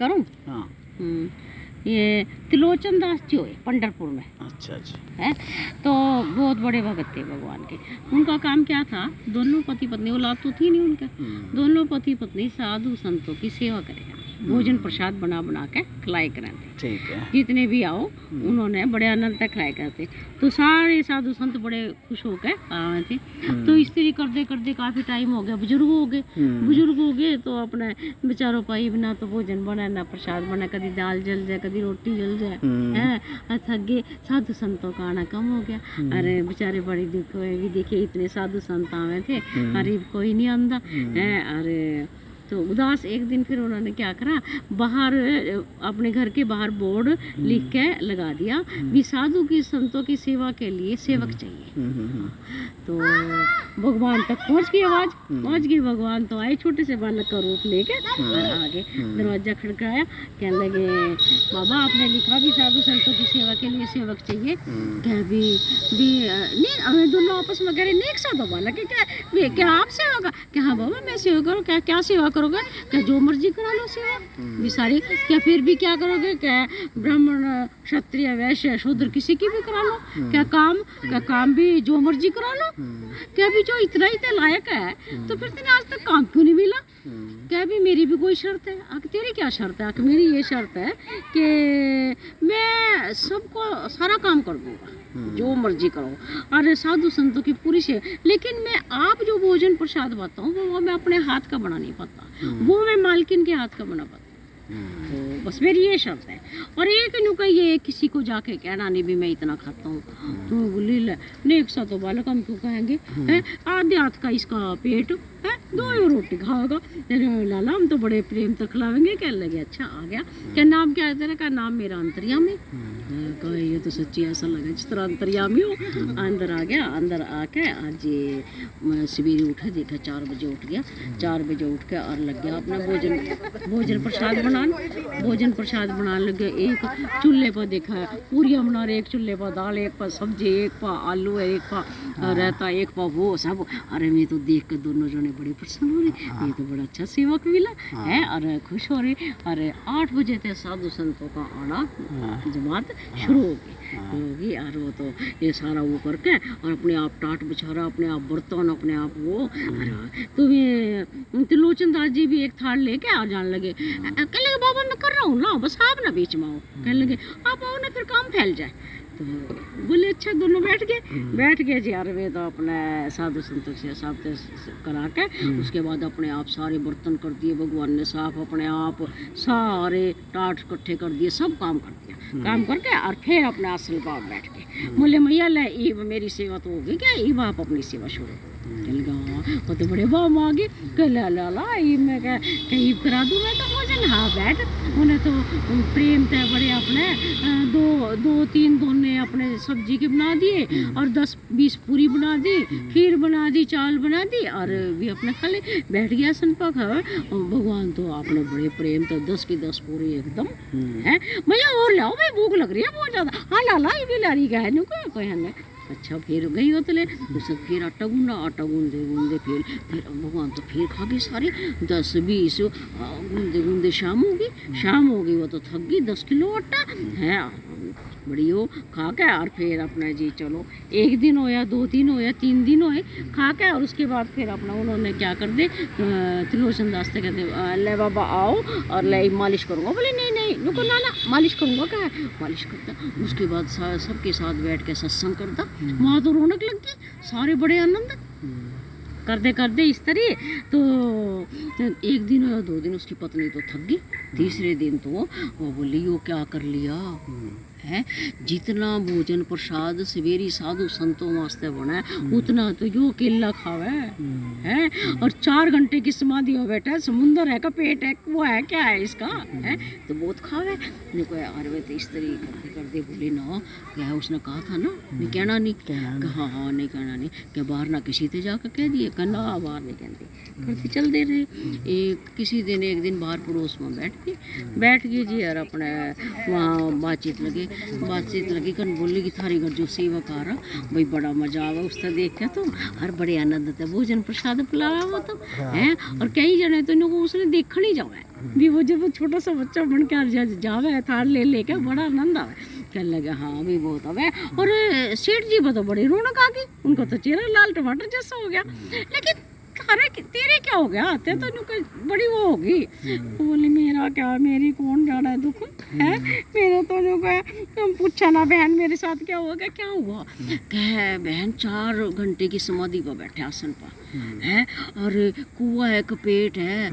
करूँ। हाँ। ये त्रिलोचन दास जी हुए पंढरपुर में। अच्छा अच्छा। है तो बहुत बड़े भगत थे भगवान के। उनका काम क्या था, दोनों पति पत्नी, औलाद तो थी नहीं उनके, दोनों पति पत्नी साधु संतों की सेवा करें, भोजन प्रसाद बना बना के खिलाए करते। ठीक है। जितने भी आओ उन्होंने बड़े आनंद तक खिलाए करते। तो सारे साधु संत बड़े खुश होकर आए थे। तो इस तरह करते करते काफ़ी टाइम हो गया, बुजुर्ग हो गए। बुजुर्ग हो गए तो अपने बेचारों पाई बिना तो भोजन बना ना प्रसाद बना, कभी दाल जल जाए कभी रोटी जल जाए है। थक गए, साधु संतों का आना कम हो गया। अरे बेचारे बड़ी दुख हुए भी, देखिए इतने साधु संत आए थे, अरे कोई नहीं आंदा है। अरे तो उदास एक दिन फिर उन्होंने क्या करा, बाहर अपने घर के बाहर बोर्ड लिख के लगा दिया भी साधु की संतों की सेवा के लिए सेवक चाहिए। तो भगवान तक पहुंच गई आवाज, पहुंच गई। भगवान तो आए छोटे से बालक का रूप लेके और आगे दरवाजा खड़काया, कहने लगे बाबा आपने लिखा भी साधु संतों की सेवा के लिए सेवक चाहिए। क्या भी नहीं, हमें दोनों आपस में कह रहे नेक साधु बालक है, क्या आप सेवा का, क्या हाँ बाबा मैं सेवा करूँ, क्या क्या सेवा करोगे, क्या जो मर्जी करा लो सेवा भी सारी, क्या फिर भी क्या करोगे, क्या ब्राह्मण क्षत्रिय वैश्य शूद्र किसी की भी करा लो, क्या काम भी जो मर्जी करा लो, क्या भी जो इतना ही लायक है तो फिर तेने आज तक काम क्यों नहीं मिला। क्या भी मेरी भी कोई शर्त है, आख तेरी क्या शर्त है, आख मेरी ये शर्त है कि मैं सबको सारा काम कर दूंगा जो मर्जी करो, और साधु संतों की पूरी से, लेकिन मैं आप जो भोजन प्रसाद पाता हूँ वो मैं अपने हाथ का बना नहीं पाता, वो मैं मालकिन के हाथ का बना पाता। तो बस मेरी ये शर्त है। और एक नु का ये किसी को जाके कहना नहीं भी मैं इतना खाता हूँ, तो बोली नेक सा तो बालक हम क्यों कहेंगे, है आधे हाथ का इसका पेट है, 2 रोटी खाएगा, लाला हम तो बड़े प्रेम तक खिलावेंगे। कहने लगे अच्छा आ गया, क्या नाम क्या है तेरा, का नाम मेरा अंतर्यामी। कहा ये तो सच्ची ऐसा लगा जिस तरह अंतर्यामी हो। अंदर आ गया, अंदर आके आज ये सवेरे उठा, देखा 4 बजे उठ गया, 4 बजे उठ के और लग गया अपना भोजन प्रसाद बनाने। भोजन प्रसाद बनाने लगे, एक चूल्हे पर देखा पूरियाँ बना रहे, एक चूल्हे पर दाल, एक पर सब्जी, एक पर आलू, एक पर रहता, एक पर वो सब। अरे मैं तो देख कर दोनों जने बड़े प्रसन्न हो रहे, ये तो बड़ा अच्छा सेवक मिला है, और खुश हो रहे। अरे 8 बजे तक साधु संतों का आना जमात शुरू होगी और वो तो ये सारा वो करके और अपने आप टाट बिछारा, अपने आप बर्तन, अपने आप वो। तो ये त्रिलोचन दास जी भी एक थाल लेके आ जाने लगे। कहने लगे बाबा मैं कर रहा हूँ ना, बस आप ना बीच में आओ। कहने लगे आप आओ ना, फिर काम फैल जाए। तो बोले अच्छा, दोनों बैठ गए जी। यार वे तो अपने साधु संतों से साफ करा के उसके बाद अपने आप सारे बर्तन कर दिए भगवान ने साफ, अपने आप सारे टाट इकट्ठे कर दिए, सब काम कर दिया। काम करके और फिर अपने आसन पर बैठ के बोले मैया ले ई मेरी सेवा तो होगी क्या, ई आप अपनी सेवा शुरू करो। चल गया वो तो बड़े वाह मांगे, ला ला ला ई मैं कहीं करा दूँ मैं तो भोजन। हाँ बैठ, उन्हें तो प्रेम थे बड़े अपने, 2-3 दोने अपने सब्जी के बना दिए और 10-20 पूरी बना दी, खीर बना दी, चावल बना दी और भी अपने खा ले। बैठ गया सन पर खा। भगवान तो आपने बड़े प्रेम तो 10 की 10 पूरी एकदम है। भैया और लाओ भाई, भूख लग रही है बहुत ज़्यादा। हाँ ला ला, ये भी ला रही है कहने। अच्छा फिर गई हो तो ले सब, फिर आटा गूंदे फिर भगवान तो फिर खा गई सारी 10-20 गूंदे। शाम होगी वो तो थक गई, 10 किलो आटा है बड़ी हो खा के। और फिर अपना जी चलो 1 दिन होया, 2 दिन होया, 3 दिन होए खा के। और उसके बाद फिर अपना उन्होंने क्या कर दे, त्रिलोचन दास से कहते ले बाबा आओ और ले मालिश करूँगा। बोले नहीं रुको ना मालिश करूँगा, क्या मालिश करता। उसके बाद सबके साथ बैठ के सत्संग करता, वहाँ तो रौनक लग गई, सारे बड़े आनंद करते इस तरह। तो 1 दिन या 2 दिन उसकी पत्नी तो थक गई, तीसरे दिन तो वो बोली वो क्या कर लिया है, जितना भोजन प्रसाद सवेरी साधु संतों वास्ते बना उतना तो यो केला खावे है। और 4 घंटे की समाधि हो बैठा, समुंदर है का पेट है, वो है क्या है इसका है, तो बहुत खावे। देखो यार वे तो इस तरह करते बोले ना, क्या उसने कहा था ना मैं कहना नहीं, हाँ नहीं कहना नहीं, क्या बाहर ना किसी से जाकर कह दिए, कहना बाहर नहीं कहते, करते चल दे रहे। किसी दिन 1 दिन बाहर पड़ोस में बैठ गई जी, और अपने वहाँ बातचीत लगे। बातचीत लगी कर बोली कि थारी घर जो सेवाकार है भाई बड़ा मजा आवा उससे देख के तो हर बड़े आनंद थे भोजन प्रसाद पिलावा वो तो है। और कई जने तो इनको उसने देख नहीं जावे भी वो जब वो छोटा सा बच्चा बन के जावे थाल ले लेके बड़ा आनंद आवे। कहने लगे हाँ भी बहुत आवे। और सेठ जी को तो बड़ी रौनक आ गई, उनका तो चेहरा लाल टमाटर जैसा हो गया। लेकिन अरे तेरे क्या हो गया, ते तो बड़ी वो होगी। वो बोली मेरा क्या, मेरी कौन जाना है दुख है, मेरे तो जो तुम पूछा ना बहन मेरे साथ क्या हुआ। क्या हुआ, कह बहन 4 घंटे की समाधि पर बैठे आसन पर है, और कुआ है कपेट है,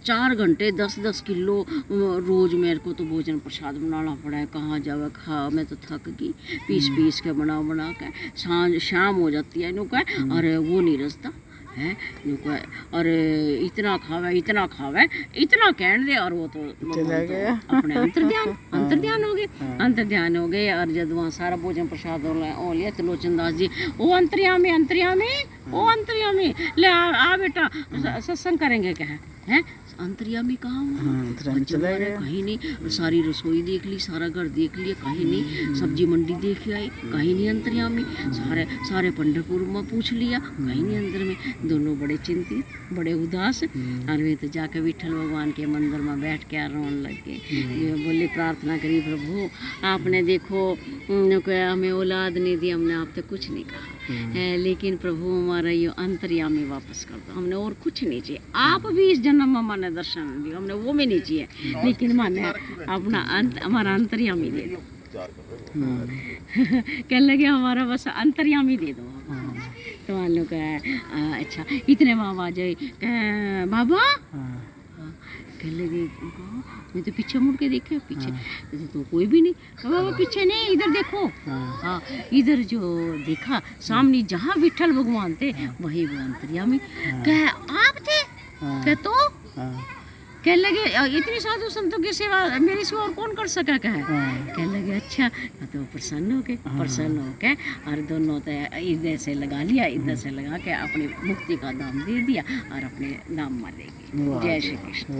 4 घंटे 10-10 किलो रोज मेरे को तो भोजन प्रसाद बनाना पड़ा है। कहाँ जावे खा, मैं तो थक गई पीस के बना के। सांझ शाम हो जाती है इनको और वो नहीं रसता है इनको, और इतना खावे इतना कहने दे। और वो तो अपने अंतर्ध्यान हो गए। और जब वहाँ सारा भोजन प्रसाद हो लिया तो लोचन दास जी ओ अंतर्यामी ले आ बेटा सत्संग करेंगे क्या है। अंतर्यामी कहाँ हुआ, कहीं नहीं। सारी रसोई देख ली, सारा घर देख लिया, कहीं नहीं। सब्जी मंडी देख आई, कहीं नहीं अंतर्यामी। सारे पंढरपुर में पूछ लिया, कहीं नहीं अंदर में। दोनों बड़े चिंतित, बड़े उदास। और वे तो जाकर विठल भगवान के मंदिर में बैठ के रोने लगे। बोले प्रार्थना करी प्रभु आपने देखो हमें औलाद नहीं दी, हमने आप तक कुछ नहीं कहा है, लेकिन प्रभु हमारा ये अंतर्यामी वापस कर दो, हमने और कुछ नहीं चाहिए। आप भी इस जन्म में माने दर्शन दियो, हमने वो भी नहीं चाहिए, लेकिन माने अपना हमारा अंतर्यामी दे दो। कहने लगे हमारा बस अंतर्यामी दे दो। तो मान लो अच्छा इतने में आवाज आई बाबा। कहने लगे मैं तो पीछे मुड़ के देखे, पीछे तो कोई भी नहीं। बाबा पीछे नहीं, इधर देखो। हाँ इधर जो देखा सामने जहाँ विठल भगवान थे वही वो अंतर्यामी। कह आप थे, कह तो कहने लगे इतनी साधु संतों की सेवा मेरी सेवा और कौन कर सका। कहने लगे अच्छा। तो प्रसन्न हो के और दोनों तो इधर से लगा लिया, इधर से लगा के अपनी मुक्ति का दाम दे दिया और अपने नाम मार देंगे। जय श्री कृष्ण।